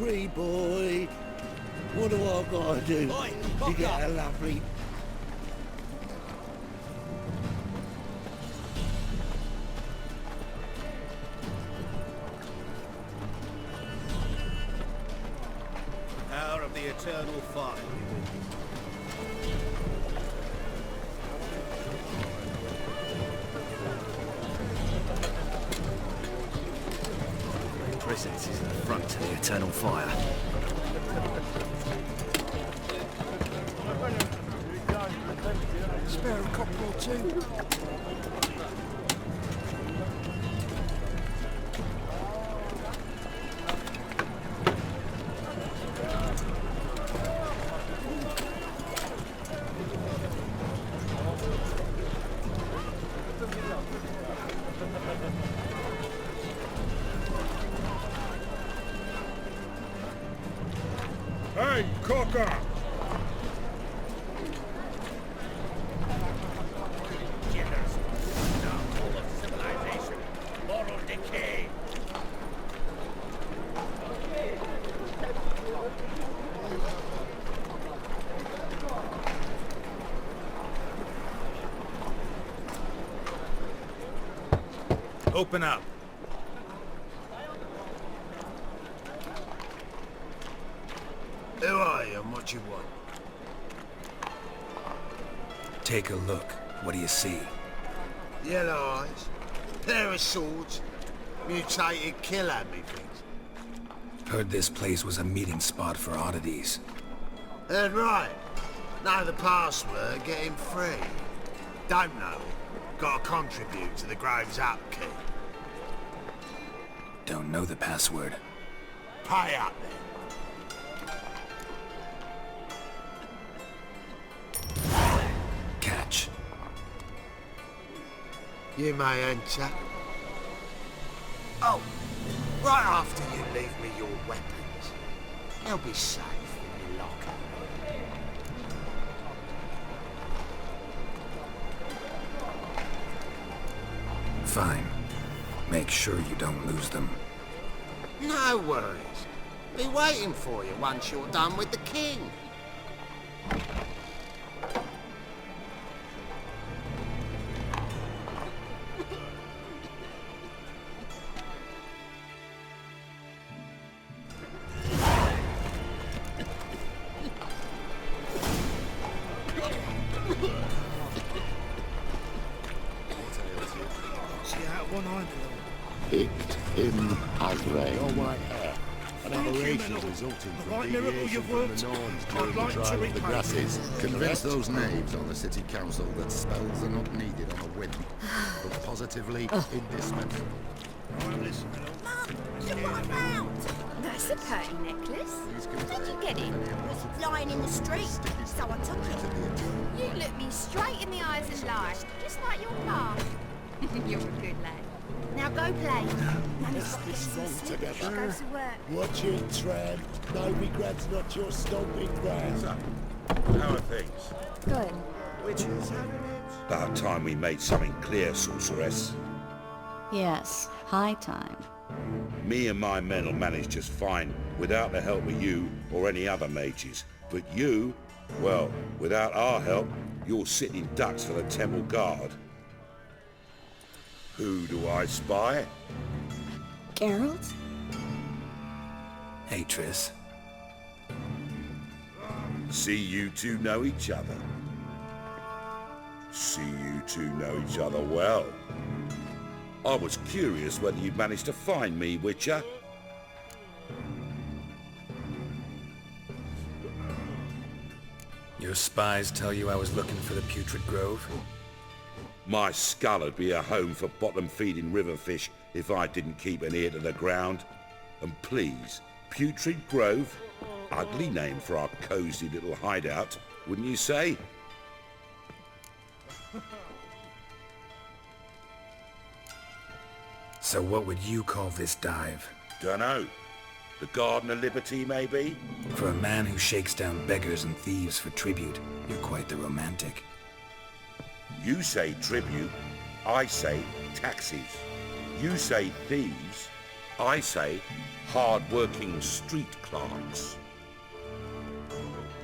pretty boy. What do I gotta do to get a lovely... Power of the eternal fire. Triss is the front to the eternal fire. Spare a copper or two. Hey, Cocker! Killers, downfall of civilization, moral decay. Open up. Who are you and what you want? Take a look. What do you see? Yellow eyes, pair of swords, mutated killer, methinks. Heard this place was a meeting spot for oddities. Heard right. Know the password, get him free. Don't know it. Gotta contribute to the Grove's upkeep. Don't know the password. Pay up then. Catch. You may enter. Oh, right after you leave me your weapons. They'll be safe in your locker. Fine. Make sure you don't lose them. No worries. Be waiting for you once you're done with the king. Picked him as rain. Your white hair. An aberration resulting from deviation from the norms during the trial of the grasses. Convince those knaves on the city council that spells are not needed on a whim, but positively indispensable. Mum, look what I found! That's a pretty necklace. Where'd you get it? It was lying in the street, so I took it. You look me straight in the eyes and lie, just like your pa. You're a good lad. Now go play. Let's be strong together. Go to work. Watch it, tramp. No regrets, not your stomping ground. So, how are things? Good. Witches having it. About time we made something clear, sorceress. Yes, high time. Me and my men will manage just fine without the help of you or any other mages. But you, well, without our help, you're sitting ducks for the temple guard. Who do I spy? Geralt? Hey, Triss. See you two know each other. See you two know each other well. I was curious whether you'd managed to find me, Witcher. Your spies tell you I was looking for the Putrid Grove? My skull would be a home for bottom-feeding river fish if I didn't keep an ear to the ground. And please, Putrid Grove? Ugly name for our cosy little hideout, wouldn't you say? So what would you call this dive? Dunno. The Garden of Liberty, maybe? For a man who shakes down beggars and thieves for tribute, you're quite the romantic. You say tribute, I say taxes. You say thieves, I say hard-working street clerks.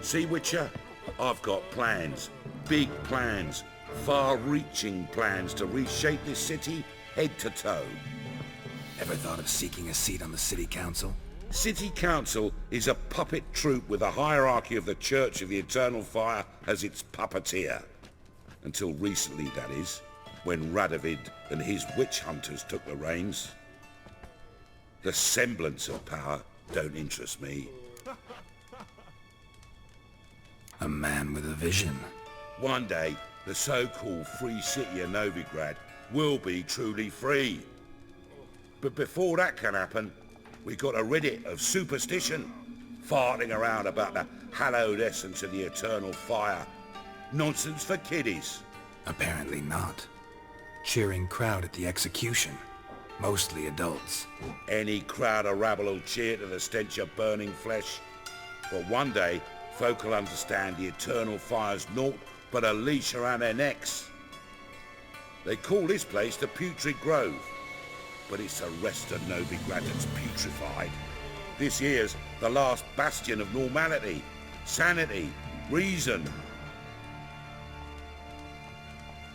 See, Witcher? I've got plans. Big plans. Far-reaching plans to reshape this city head to toe. Ever thought of seeking a seat on the city council? City Council is a puppet troupe with a hierarchy of the Church of the Eternal Fire as its puppeteer. Until recently, that is, when Radovid and his witch hunters took the reins. The semblance of power don't interest me. A man with a vision. One day, the so-called free city of Novigrad will be truly free. But before that can happen, we got to rid it of superstition, farting around about the hallowed essence of the eternal fire. Nonsense for kiddies. Apparently not. Cheering crowd at the execution. Mostly adults. Any crowd of rabble will cheer to the stench of burning flesh. But one day, folk will understand the eternal fire's naught but a leash around their necks. They call this place the Putrid Grove, but it's the rest of Novigrad that's putrefied. This here's the last bastion of normality, sanity, reason.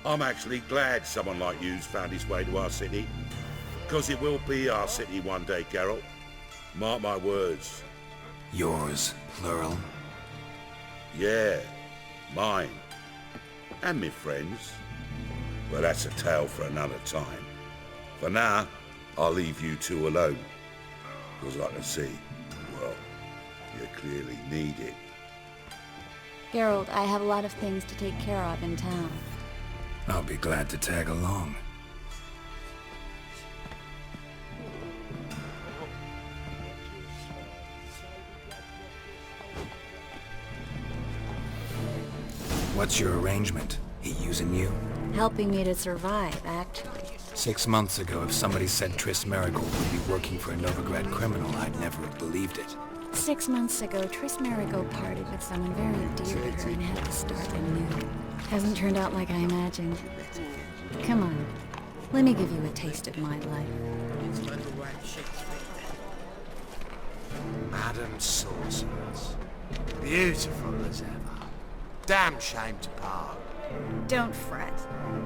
I'm actually glad someone like you's found his way to our city, because it will be our city one day, Geralt. Mark my words. Yours, plural. Yeah, mine. And me friends. Well, that's a tale for another time. For now, I'll leave you two alone. Because I can see, well, you clearly need it. Geralt, I have a lot of things to take care of in town. I'll be glad to tag along. What's your arrangement? He using you? Helping me to survive, actually. 6 months ago, if somebody said Triss Marigold would be working for a Novigrad criminal, I'd never have believed it. 6 months ago, Triss Marigold parted with someone very dear to her and had to start anew. Hasn't turned out like I imagined. Come on, let me give you a taste of my life. Madam Sorceress. Beautiful as ever. Damn shame to part. Don't fret.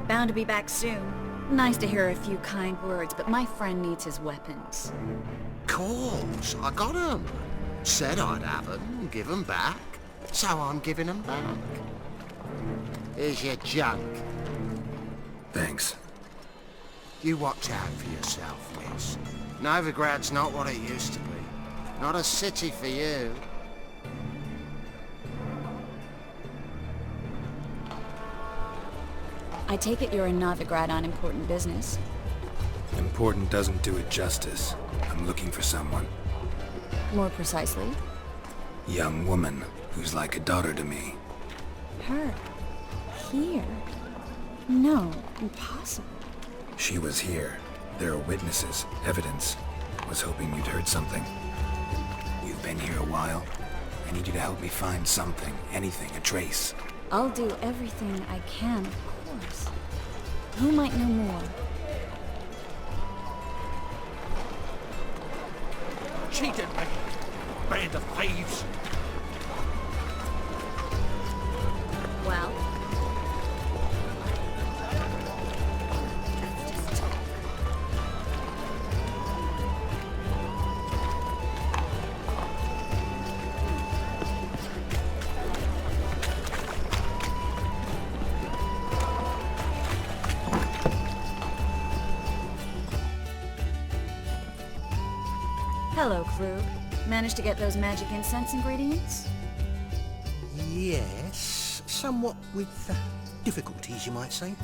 Bound to be back soon. Nice to hear a few kind words, but my friend needs his weapons. Course, I got 'em. Said I'd have 'em, give 'em back. So I'm giving 'em back. Here's your junk. Thanks. You watch out for yourself, miss. Novigrad's not what it used to be. Not a city for you. I take it you're in Novigrad on important business. Important doesn't do it justice. I'm looking for someone. More precisely? Young woman who's like a daughter to me. Her. Here. No, impossible. She was here. There are witnesses, evidence. Was hoping you'd heard something. You've been here a while. I need you to help me find something, anything, a trace. I'll do everything I can, of course. Who might know more? Cheated me! Band of thieves! Well? Hello, Krug. Managed to get those magic incense ingredients? Yes, somewhat with difficulties, you might say.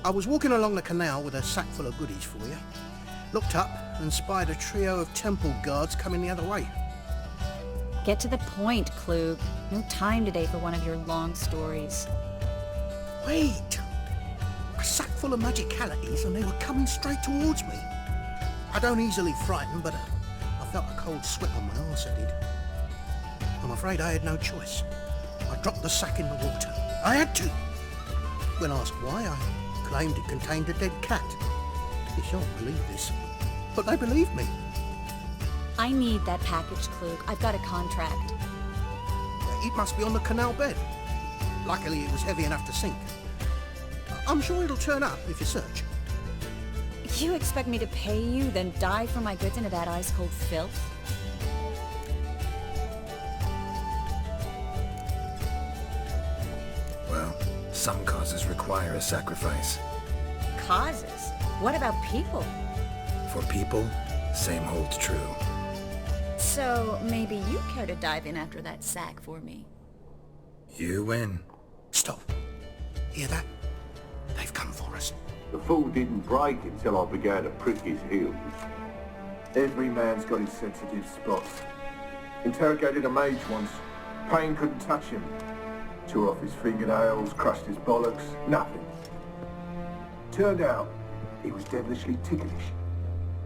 I was walking along the canal with a sack full of goodies for you. Looked up and spied a trio of temple guards coming the other way. Get to the point, Klug. No time today for one of your long stories. Wait! A sack full of magicalities and they were coming straight towards me. I don't easily frighten, but I felt a cold sweat on my arse, I did. I'm afraid I had no choice. I dropped the sack in the water. I had to. When asked why, I claimed it contained a dead cat. You shan't believe this. but they believed me. I need that package, Klug. I've got a contract. It must be on the canal bed. Luckily, it was heavy enough to sink. I'm sure it'll turn up if you search. You expect me to pay you, then dive for my goods into that ice-cold filth? Well, some causes require a sacrifice. Causes? What about people? For people, same holds true. So, maybe you care to dive in after that sack for me? You win. Stop. Hear that? They've come for us. The fall didn't break until I began to prick his heels. Every man's got his sensitive spots. Interrogated a mage once. Pain couldn't touch him. Tore off his fingernails, crushed his bollocks, nothing. Turned out, he was devilishly ticklish.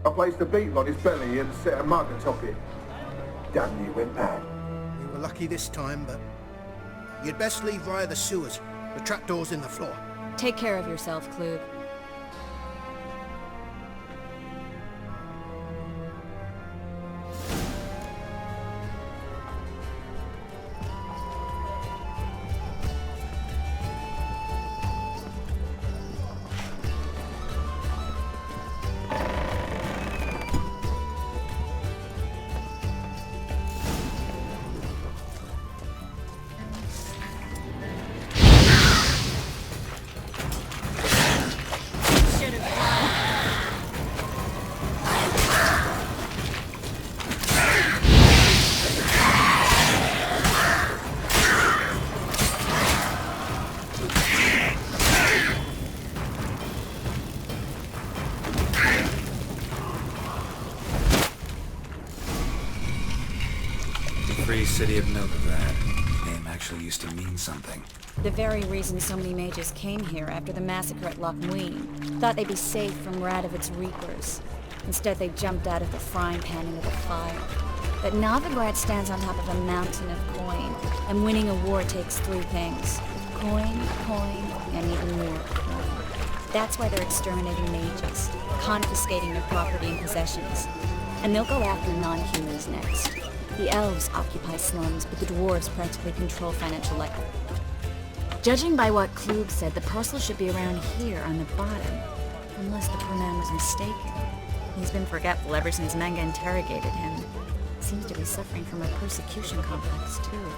I placed a beetle on his belly and set a mug atop it. Damn near went mad. You were lucky this time, but you'd best leave via the sewers. The trapdoor's in the floor. Take care of yourself, Klug. City of Novigrad. Name actually used to mean something. The very reason so many mages came here after the massacre at Loch Muin. Thought they'd be safe from Radovid's reapers. Instead, they jumped out of the frying pan into the fire. But Novigrad stands on top of a mountain of coin, and winning a war takes three things. Coin, and even more coin. That's why they're exterminating mages, confiscating their property and possessions. And they'll go after non-humans next. The elves occupy slums, but the dwarves practically control financial life. Judging by what Klug said, the parcel should be around here on the bottom. Unless the poor man was mistaken. He's been forgetful ever since Manga interrogated him. Seems to be suffering from a persecution complex, too.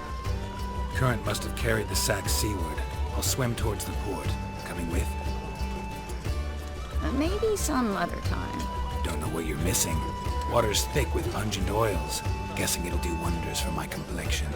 Current must have carried the sack seaward. I'll swim towards the port. Coming with? Maybe some other time. Don't know what you're missing. Water's thick with pungent oils. Guessing it'll do wonders for my complexion.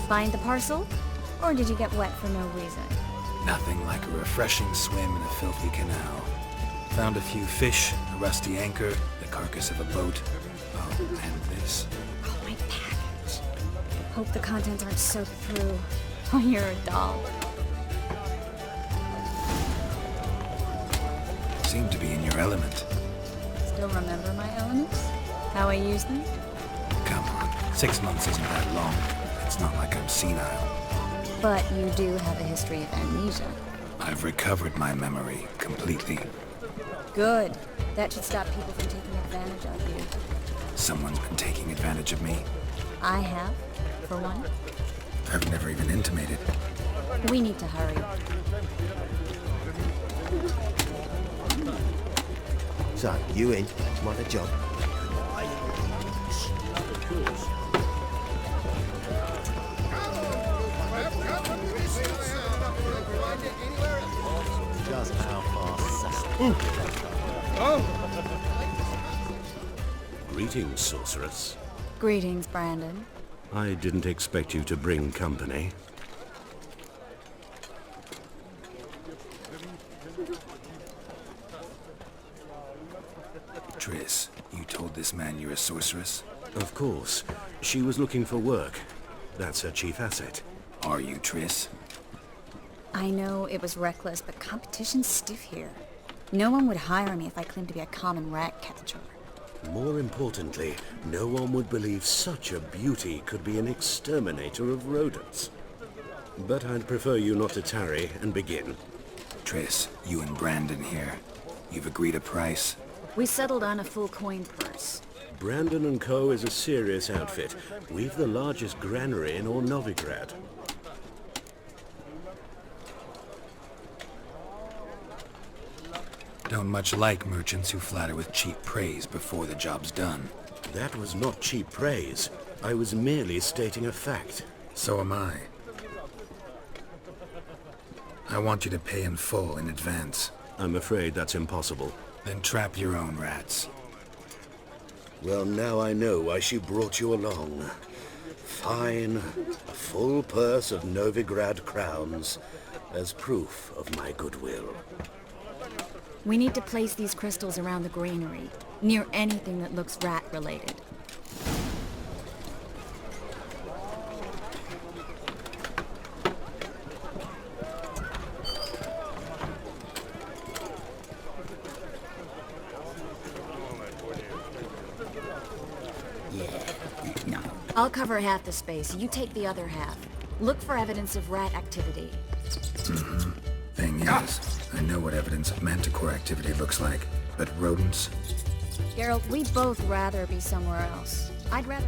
Find the parcel? Or did you get wet for no reason? Nothing like a refreshing swim in a filthy canal. Found a few fish, a rusty anchor, the carcass of a boat. Oh, and this. Oh, my package. Hope the contents aren't soaked through. Oh, you're a doll. Seem to be in your element. Still remember my elements? How I use them? Come on, 6 months isn't that long. It's not like I'm senile. But you do have a history of amnesia. I've recovered my memory completely. Good. That should stop people from taking advantage of you. Someone's been taking advantage of me. I have, for one. I've never even intimated. We need to hurry. So, you in? Want a job? Greetings, sorceress. Greetings, Brandon. I didn't expect you to bring company. Triss, you told this man you're a sorceress? Of course. She was looking for work. That's her chief asset. Are you, Triss? I know it was reckless, but competition's stiff here. No one would hire me if I claimed to be a common rat catcher. More importantly, no one would believe such a beauty could be an exterminator of rodents. But I'd prefer you not to tarry and begin. Triss, you and Brandon here. You've agreed a price? We settled on a full coin purse. Brandon & Co. is a serious outfit. We've the largest granary in all Novigrad. Don't much like merchants who flatter with cheap praise before the job's done. That was not cheap praise. I was merely stating a fact. So am I. I want you to pay in full in advance. I'm afraid that's impossible. Then trap your own rats. Well, now I know why she brought you along. Fine. A full purse of Novigrad crowns as proof of my goodwill. We need to place these crystals around the granary, near anything that looks rat-related. I'll cover half the space, you take the other half. Look for evidence of rat activity. Thing is, I know what evidence of manticore activity looks like, but rodents? Geralt, we'd both rather be somewhere else. I'd rather...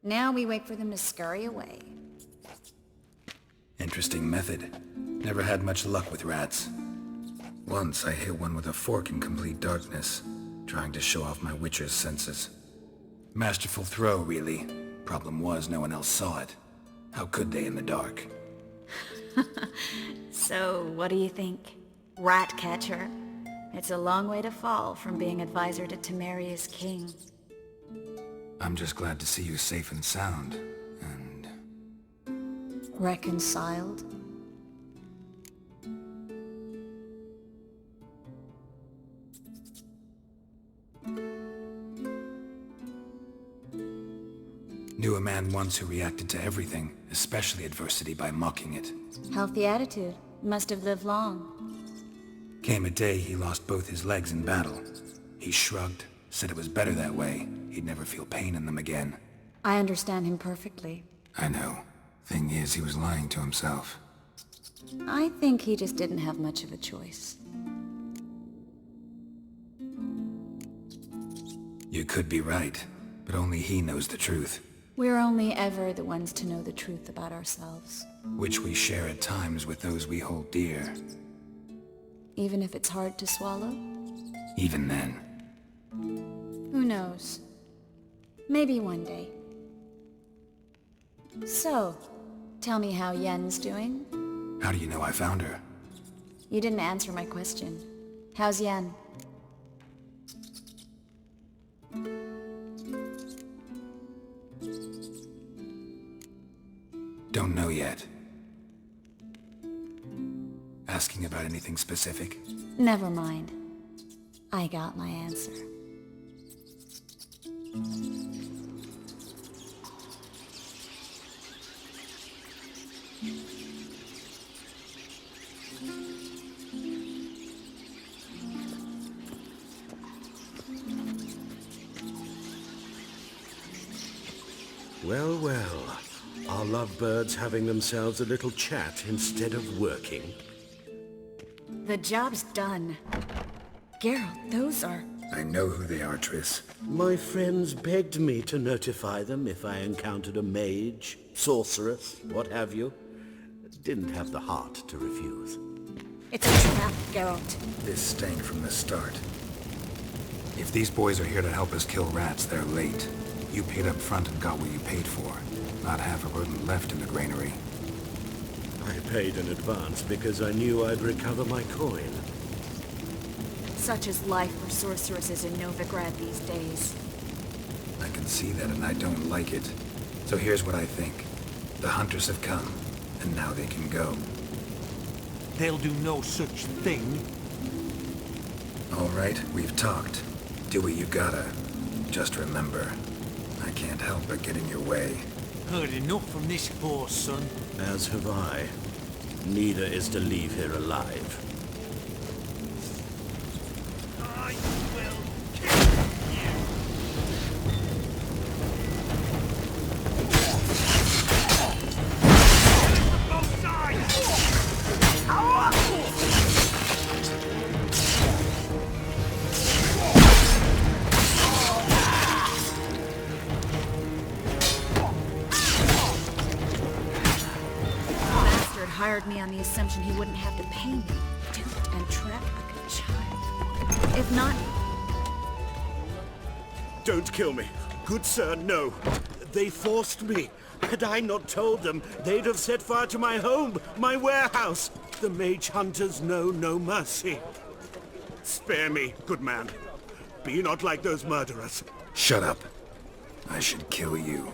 Now we wait for them to scurry away. Interesting method. Never had much luck with rats. Once I hit one with a fork in complete darkness, trying to show off my witcher's senses. Masterful throw, really. Problem was, no one else saw it. How could they in the dark? So, what do you think? Rat catcher? It's a long way to fall from being advisor to Temeria's king. I'm just glad to see you safe and sound, and... Reconciled? Knew a man once who reacted to everything, especially adversity, by mocking it. Healthy attitude. Must have lived long. Came a day he lost both his legs in battle. He shrugged, said it was better that way. He'd never feel pain in them again. I understand him perfectly. I know. Thing is, he was lying to himself. I think he just didn't have much of a choice. You could be right, but only he knows the truth. We're only ever the ones to know the truth about ourselves. Which we share at times with those we hold dear. Even if it's hard to swallow? Even then. Who knows? Maybe one day. So, tell me how Yen's doing? How do you know I found her? You didn't answer my question. How's Yen? Don't know yet. Asking about anything specific? Never mind. I got my answer. Well, well. Our lovebirds having themselves a little chat instead of working. The job's done. Geralt, those are... I know who they are, Triss. My friends begged me to notify them if I encountered a mage, sorceress, what have you. Didn't have the heart to refuse. It's a trap, Geralt. This stank from the start. If these boys are here to help us kill rats, they're late. You paid up front and got what you paid for. Not half a rodent left in the granary. I paid in advance because I knew I'd recover my coin. Such is life for sorceresses in Novigrad these days. I can see that and I don't like it. So here's what I think. The hunters have come, and now they can go. They'll do no such thing. All right, we've talked. Do what you gotta. Just remember, I can't help but get in your way. Heard enough from this poor son. As have I. Neither is to leave here alive. I will kill you. Both sides! Hired me on the assumption he wouldn't have to pay me. Duped and trapped like a child. If not... Don't kill me. Good sir, no. They forced me. Had I not told them, they'd have set fire to my home, my warehouse. The mage hunters know no mercy. Spare me, good man. Be not like those murderers. Shut up. I should kill you.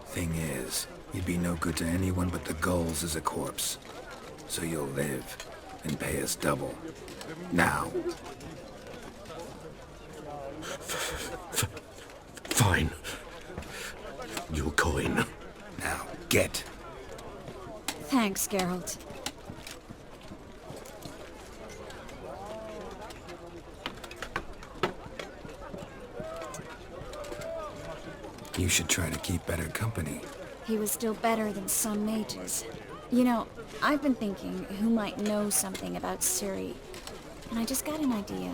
Thing is, you'd be no good to anyone but the gulls as a corpse. So you'll live and pay us double. Now. Fine. Your coin. Now, get. Thanks, Geralt. You should try to keep better company. He was still better than some mages. You know, I've been thinking who might know something about Ciri. And I just got an idea.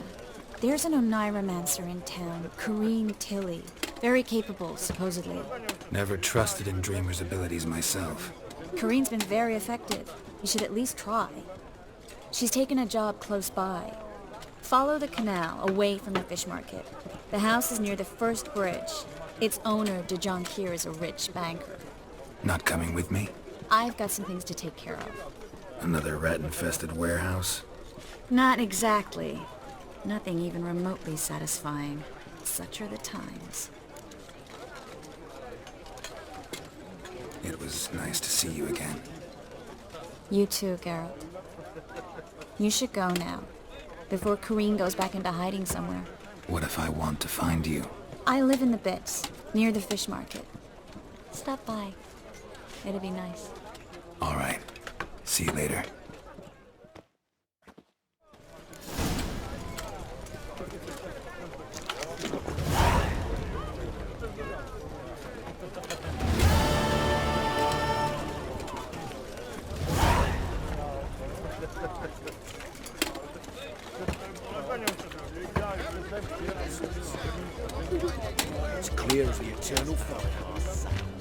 There's an Oneiromancer in town, Corrine Tilly. Very capable, supposedly. Never trusted in Dreamer's abilities myself. Corrine's been very effective. You should at least try. She's taken a job close by. Follow the canal, away from the fish market. The house is near the first bridge. Its owner, Keira, is a rich banker. Not coming with me? I've got some things to take care of. Another rat-infested warehouse? Not exactly. Nothing even remotely satisfying. Such are the times. It was nice to see you again. You too, Geralt. You should go now, before Corrine goes back into hiding somewhere. What if I want to find you? I live in the Bits, near the fish market. Stop by. It'd be nice. All right. See you later. It's clear as the eternal fire.